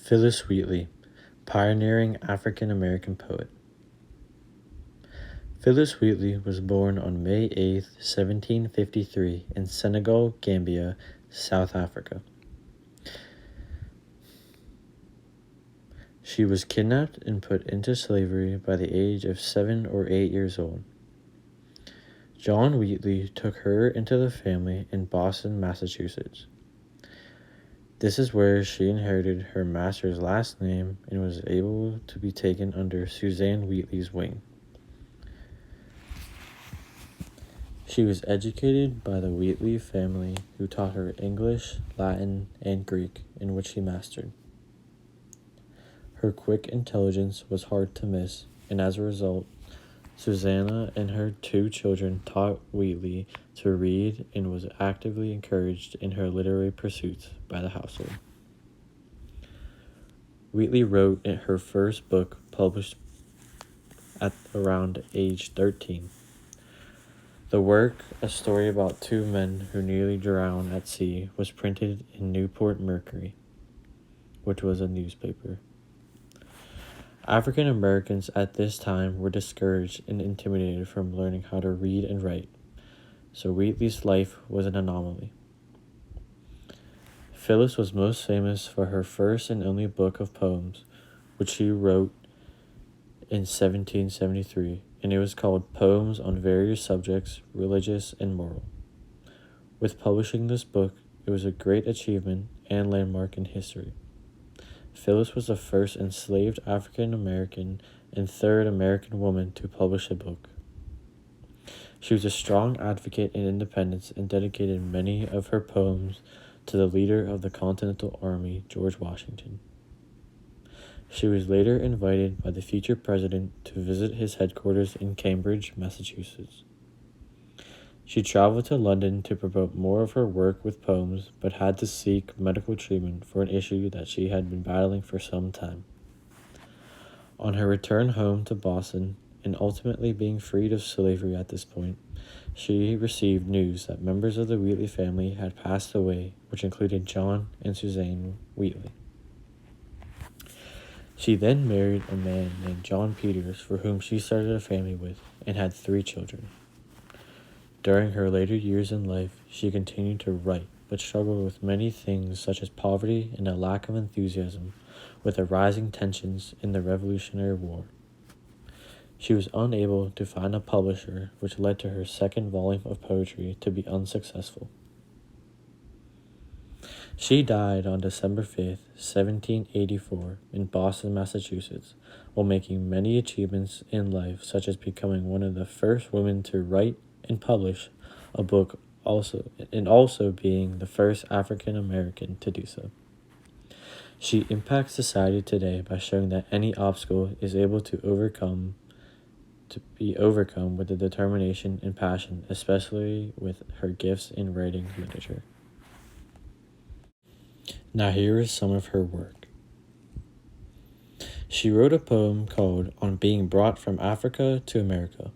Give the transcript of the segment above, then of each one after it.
Phillis Wheatley, pioneering African American poet. Phillis Wheatley was born on May 8, 1753, in Senegal, Gambia, South Africa. She was kidnapped and put into slavery by the age of 7 or 8 years old. John Wheatley took her into the family in Boston, Massachusetts. This is where she inherited her master's last name and was able to be taken under Suzanne Wheatley's wing. She was educated by the Wheatley family, who taught her English, Latin, and Greek, in which she mastered. Her quick intelligence was hard to miss, and as a result, Susanna and her 2 children taught Wheatley to read and was actively encouraged in her literary pursuits by the household. Wheatley wrote her first book, published at around age 13. The work, a story about 2 men who nearly drowned at sea, was printed in Newport Mercury, which was a newspaper. African Americans at this time were discouraged and intimidated from learning how to read and write, so Wheatley's life was an anomaly. Phillis was most famous for her first and only book of poems, which she wrote in 1773, and it was called Poems on Various Subjects, Religious and Moral. With publishing this book, it was a great achievement and landmark in history. Phillis was the first enslaved African American and 3rd American woman to publish a book. She was a strong advocate in independence and dedicated many of her poems to the leader of the Continental Army, George Washington. She was later invited by the future president to visit his headquarters in Cambridge, Massachusetts. She traveled to London to promote more of her work with poems, but had to seek medical treatment for an issue that she had been battling for some time. On her return home to Boston, and ultimately being freed of slavery at this point, she received news that members of the Wheatley family had passed away, which included John and Suzanne Wheatley. She then married a man named John Peters, for whom she started a family with, and had 3 children. During her later years in life, she continued to write, but struggled with many things such as poverty and a lack of enthusiasm with the rising tensions in the Revolutionary War. She was unable to find a publisher, which led to her 2nd volume of poetry to be unsuccessful. She died on December 5, 1784, in Boston, Massachusetts, while making many achievements in life, such as becoming one of the first women to write and publish a book, also being the first African American to do so. She impacts society today by showing that any obstacle is able to be overcome with the determination and passion, especially with her gifts in writing literature. Now here is some of her work. She wrote a poem called On Being Brought from Africa to America.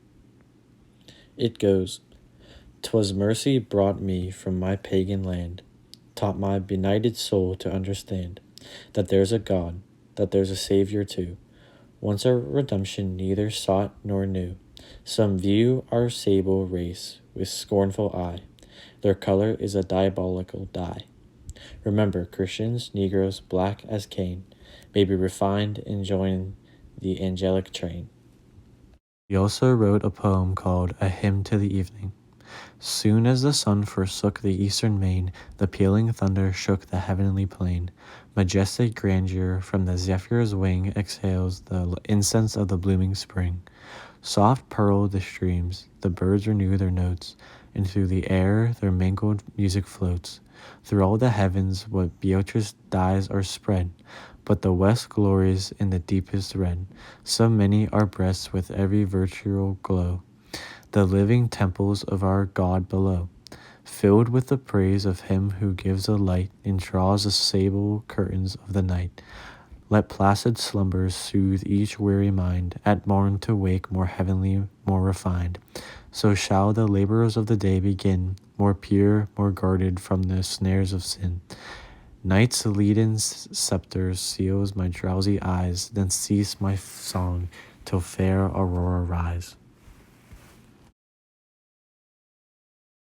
It goes, "'Twas mercy brought me from my pagan land, taught my benighted soul to understand that there's a God, that there's a Savior too. Once our redemption neither sought nor knew. Some view our sable race with scornful eye. Their color is a diabolical dye. Remember, Christians, Negroes, black as Cain, may be refined and join the angelic train." He also wrote a poem called A Hymn to the Evening. Soon as the sun forsook the eastern main, the pealing thunder shook the heavenly plain. Majestic grandeur from the zephyr's wing exhales the incense of the blooming spring. Soft purl the streams, the birds renew their notes, and through the air their mingled music floats. Through all the heavens what Beatrice dyes are spread, but the west glories in the deepest red. So many are breasts with every virtual glow, the living temples of our God below, filled with the praise of him who gives the light and draws the sable curtains of the night. Let placid slumbers soothe each weary mind, at morn to wake more heavenly, more refined. So shall the laborers of the day begin, more pure, more guarded from the snares of sin. Night's leaden scepter seals my drowsy eyes, then cease my song till fair aurora rise.